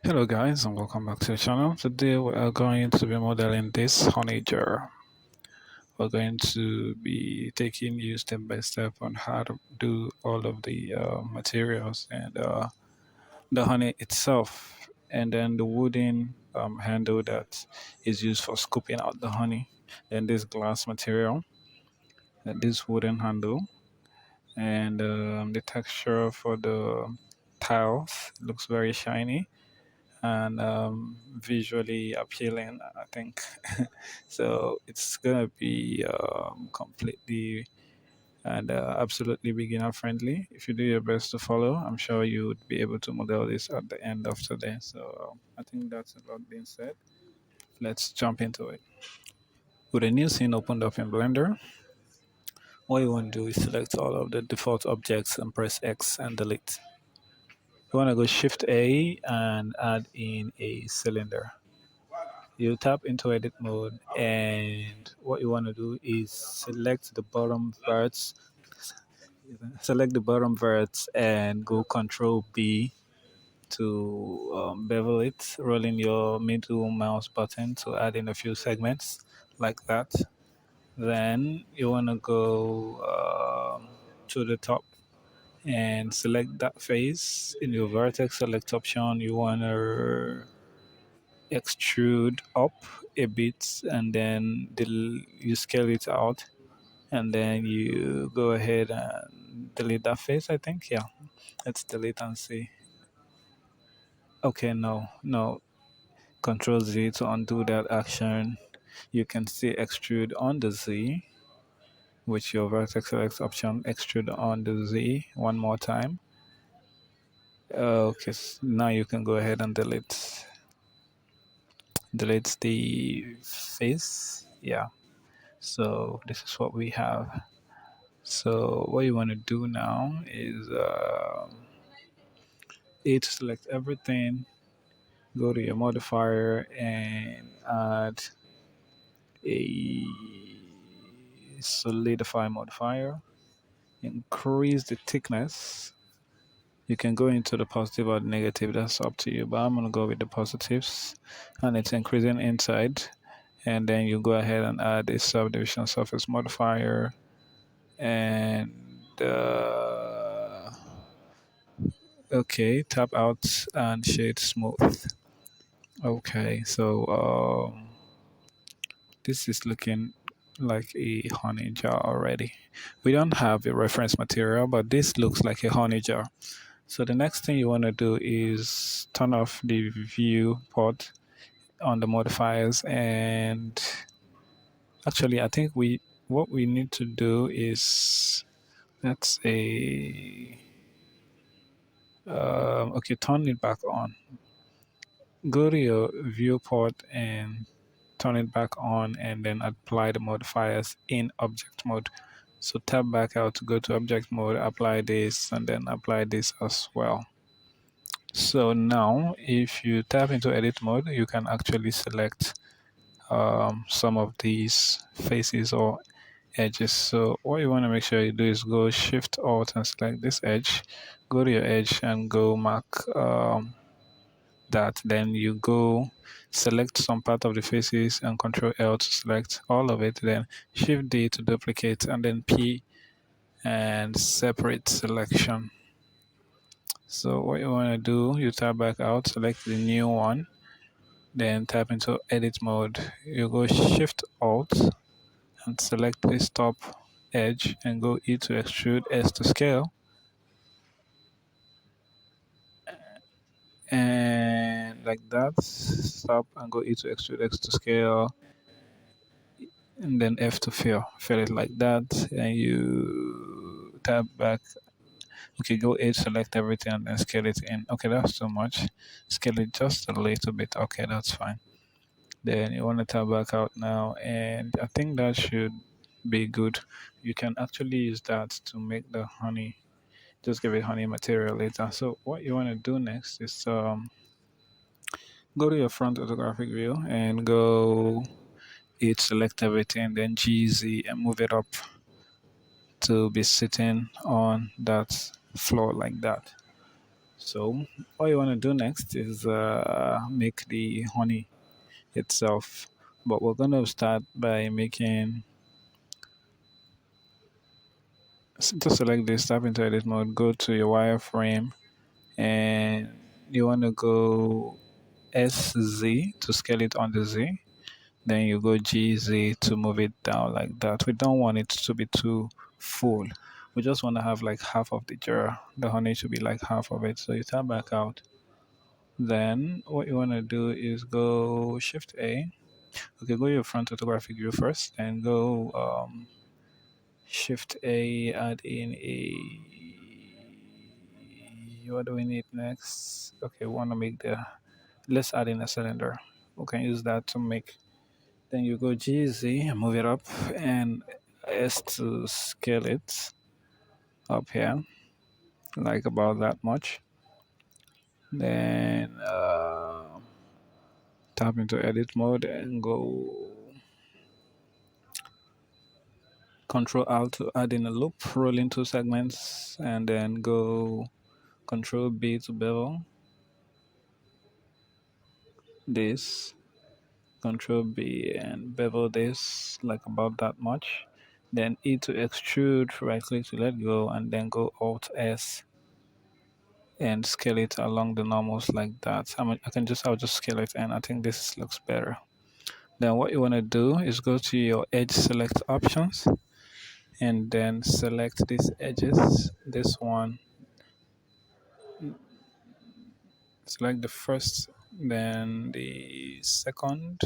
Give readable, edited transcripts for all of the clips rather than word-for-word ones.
Hello guys and welcome back to the channel. Today we are going to be modeling this honey jar. We're going to be taking you step by step on how to do all of the materials and the honey itself, and then the wooden handle that is used for scooping out the honey, then this glass material and this wooden handle, and the texture for the tiles looks very shiny and visually appealing, I think. So it's gonna be completely and absolutely beginner friendly. If you do your best to follow, I'm sure you would be able to model this at the end of today. So I think that's a lot being said. Let's jump into it. With a new scene opened up in Blender, what you want to do is select all of the default objects and press X and delete. You want to go Shift A and add in a cylinder. You tap into edit mode, and what you want to do is select the bottom verts and go Control B to bevel it, rolling your middle mouse button to add in a few segments like that. Then you want to go to the top and select that face. In your vertex select option, you want to extrude up a bit, and then you scale it out, and then you go ahead and delete that face, I think. Yeah, let's delete and see. Okay, no, Control Z to undo that action. You can see extrude on the Z with your vertex select option. Extrude on the Z one more time. Okay, now you can go ahead and delete the face. Yeah, so this is what we have. So what you want to do now is select everything, go to your modifier and add a solidify modifier, increase the thickness. You can go into the positive or the negative, that's up to you, but I'm going to go with the positives, and it's increasing inside. And then you go ahead and add a subdivision surface modifier, and okay, tap out and shade smooth. Okay, so this is looking like a honey jar already. We don't have a reference material, but this looks like a honey jar. So the next thing you want to do is turn off the viewport on the modifiers, and actually I think what we need to do is, let's say, okay, turn it back on. Go to your viewport and turn it back on, and then apply the modifiers in object mode. So tap back out to go to object mode, apply this, and then apply this as well. So now if you tap into edit mode, you can actually select some of these faces or edges. So what you want to make sure you do is go Shift Alt and select this edge, go to your edge and go mark that. Then you go select some part of the faces and Control L to select all of it, then Shift D to duplicate, and then P and separate selection. So what you want to do, you tap back out, select the new one, then tap into edit mode. You go Shift Alt and select this top edge and go E to extrude, S to scale, and like that. Stop and go E to extrude, X to scale, and then F to fill it like that, and you tap back. Okay, go H, select everything, and then scale it in. Okay, that's too much. Scale it just a little bit. Okay, that's fine. Then you want to tap back out now, and I think that should be good. You can actually use that to make the honey, just give it honey material later. So what you want to do next is go to your front orthographic view and go H, select everything, then GZ, and move it up to be sitting on that floor like that. So what you want to do next is make the honey itself. But we're going to start by making, to select this, tap into edit mode, go to your wireframe, and you want to go SZ to scale it on the Z. Then you go GZ to move it down like that. We don't want it to be too full. We just want to have like half of the jar. The honey should be like half of it. So you tap back out. Then what you want to do is go Shift A. Okay, go your front photographic view first and go Shift A, add in a. What do we need next? Okay, we want to make the. Let's add in a cylinder. We can use that to make. Then you go GZ, move it up, and S to scale it up here, like about that much. Then tap into edit mode and go Control Alt to add in a loop, roll into segments, and then go Control B to bevel this, Control B and bevel this like about that much. Then E to extrude, right click to let go, and then go Alt S and scale it along the normals like that. I'll just scale it, and I think this looks better. Then what you want to do is go to your edge select options and then select these edges. This one, select the first, then the second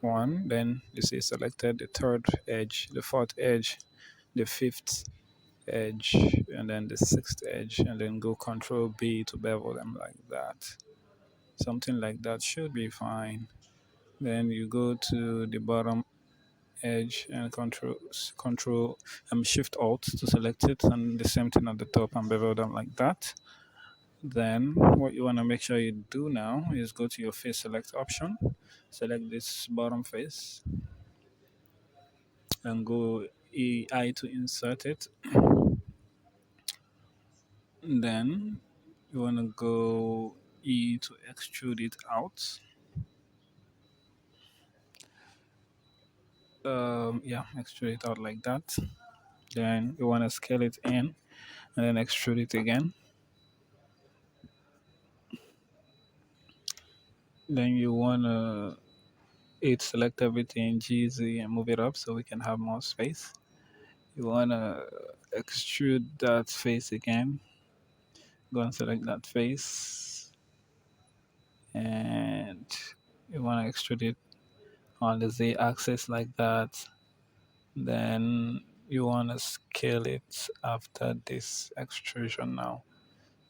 one, then you see selected the third edge, the fourth edge, the fifth edge, and then the sixth edge, and then go Control B to bevel them like that. Something like that should be fine. Then you go to the bottom edge and control Shift Alt to select it, and the same thing at the top and bevel them like that. Then what you want to make sure you do now is go to your face select option, select this bottom face, and go I to insert it. Then you want to go E to extrude it out. Yeah, extrude it out like that. Then you want to scale it in and then extrude it again. Then you want to select everything GZ and move it up so we can have more space. You want to extrude that face again. Go and select that face, and you want to extrude it on the Z axis like that. Then you want to scale it after this extrusion now.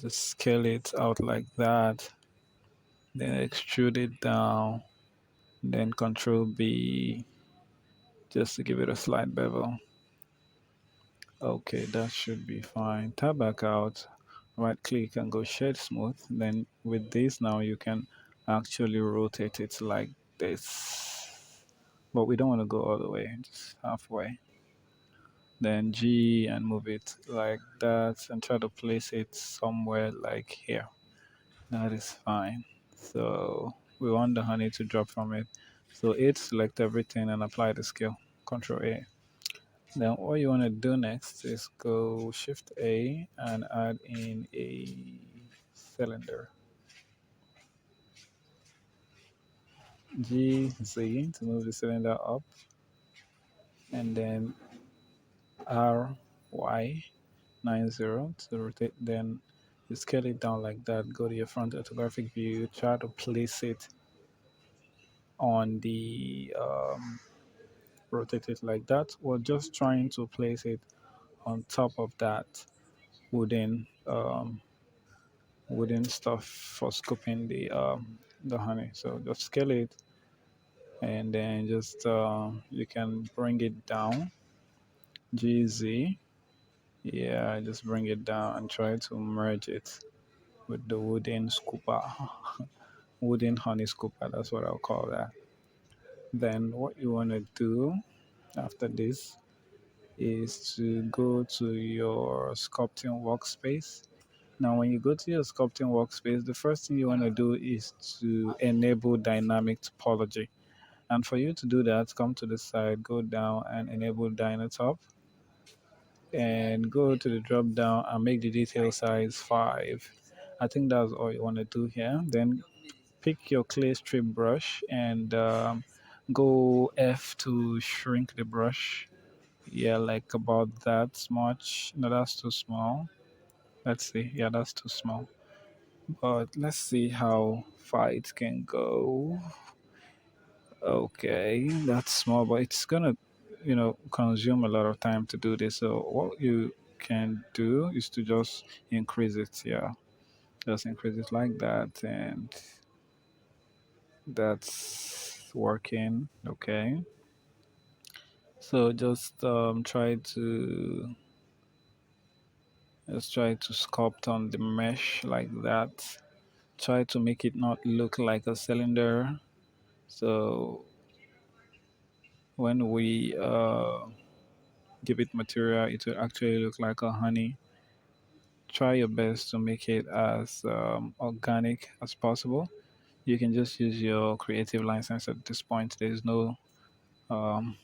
Just scale it out like that. Then extrude it down. Then Control B just to give it a slight bevel. Okay, that should be fine. Tab back out, right click and go shade smooth. Then with this now you can actually rotate it like this. But we don't want to go all the way, just halfway. Then G and move it like that and try to place it somewhere like here. That is fine. So we want the honey to drop from it. So it select everything and apply the scale. Control A. Then what you want to do next is go Shift A and add in a cylinder. GZ to move the cylinder up, and then RY90 to rotate. Then you scale it down like that. Go to your front orthographic view. Try to place it on the rotate it like that. We're just trying to place it on top of that wooden wooden stuff for scooping the honey. So just scale it, and then just you can bring it down. GZ, yeah, just bring it down and try to merge it with the wooden scooper, wooden honey scooper. That's what I'll call that. Then what you want to do after this is to go to your sculpting workspace Now, when you go to your sculpting workspace, the first thing you want to do is to enable dynamic topology. And for you to do that, come to the side, go down and enable Dynatop, and go to the drop down and make the detail size 5. I think that's all you want to do here. Then pick your clay strip brush and go F to shrink the brush. Yeah, like about that much. No, that's too small. Let's see. Yeah, that's too small. But let's see how far it can go. Okay, that's small, but it's gonna, consume a lot of time to do this. So what you can do is to just increase it. Yeah, just increase it like that, and that's working. Okay, so just try to sculpt on the mesh like that. Try to make it not look like a cylinder. So when we give it material, it will actually look like a honey. Try your best to make it as organic as possible. You can just use your creative license at this point. There's no um,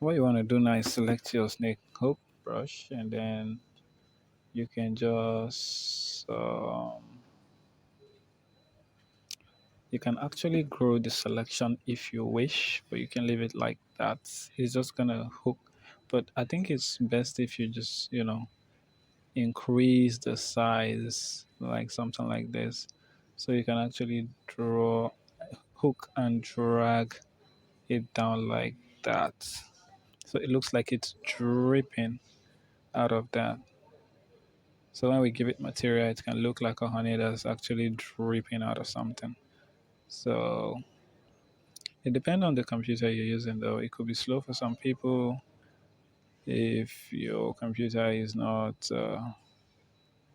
what you want to do now is select your snake hook brush, and then you can just you can actually grow the selection if you wish, but you can leave it like that. It's just gonna hook. But I think it's best if you just increase the size like something like this, so you can actually draw, hook and drag it down like that, so it looks like it's dripping out of that. So when we give it material, it can look like a honey that's actually dripping out of something. So it depends on the computer you're using, though. It could be slow for some people if your computer is not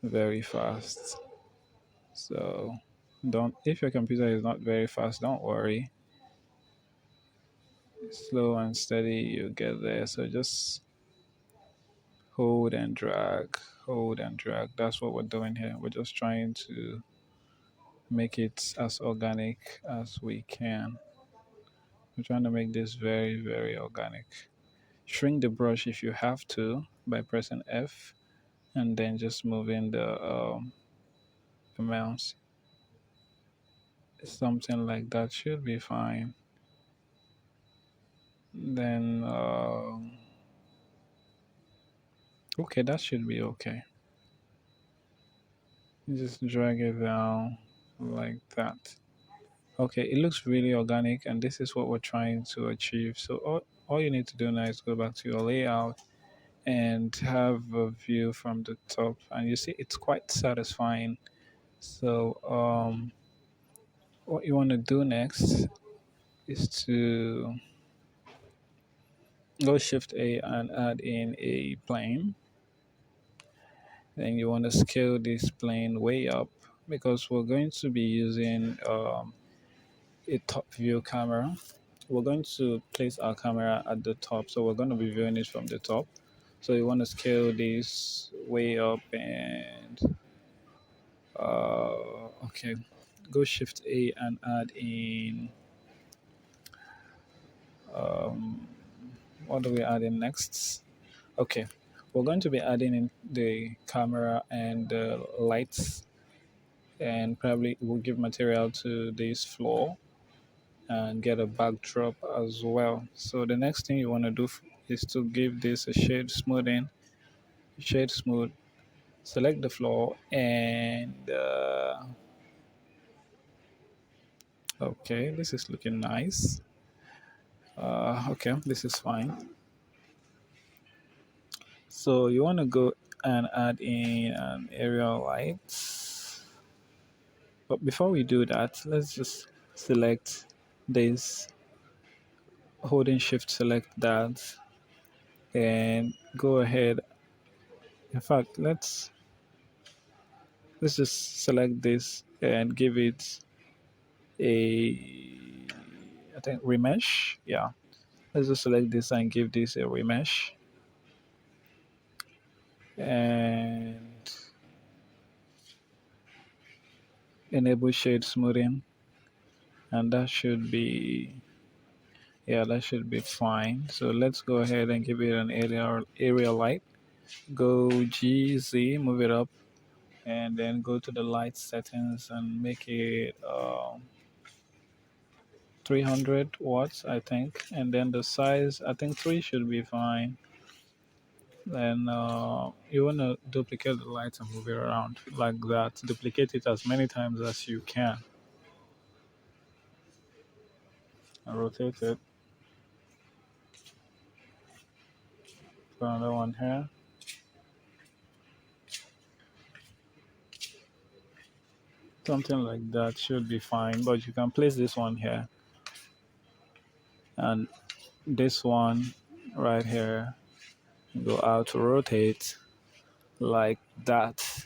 very fast. So don't if your computer is not very fast, don't worry. Slow and steady, you get there. So just hold and drag, hold and drag. That's what we're doing here. We're just trying to make it as organic as we can. We're trying to make this very, very organic. Shrink the brush if you have to by pressing F, and then just moving the mouse. Something like that should be fine. Then, okay, that should be okay. Just drag it down like that. Okay, it looks really organic, and this is what we're trying to achieve. So all you need to do now is go back to your layout and have a view from the top, and you see it's quite satisfying. So what you want to do next is to go Shift A and add in a plane. Then you want to scale this plane way up because we're going to be using a top view camera. We're going to place our camera at the top, so we're going to be viewing it from the top. So you want to scale this way up and okay, go Shift A and add in um, what do we add in next? Okay, we're going to be adding in the camera and the lights, and probably we'll give material to this floor and get a backdrop as well. So the next thing you want to do is to give this a shade smoothing, shade smooth, select the floor, and okay, this is looking nice. Okay, this is fine. So you want to go and add in an area light. But before we do that, let's just select this, holding shift select that, and go ahead. In fact, let's just select this and give it a, I think, remesh. Yeah, let's just select this and give this a remesh. And enable shade smoothing, and that should be, yeah, that should be fine. So let's go ahead and give it an area light. Go GZ, move it up, and then go to the light settings and make it 300 watts, I think. And then the size, I think 3 should be fine. Then you want to duplicate the lights and move it around like that. Duplicate it as many times as you can and rotate it. Put another one here. Something like that should be fine, but you can place this one here and this one right here. Go out to rotate like that.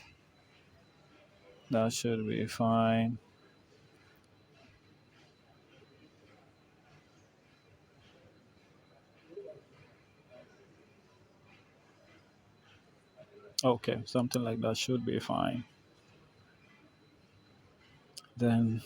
That should be fine. Okay, something like that should be fine. Then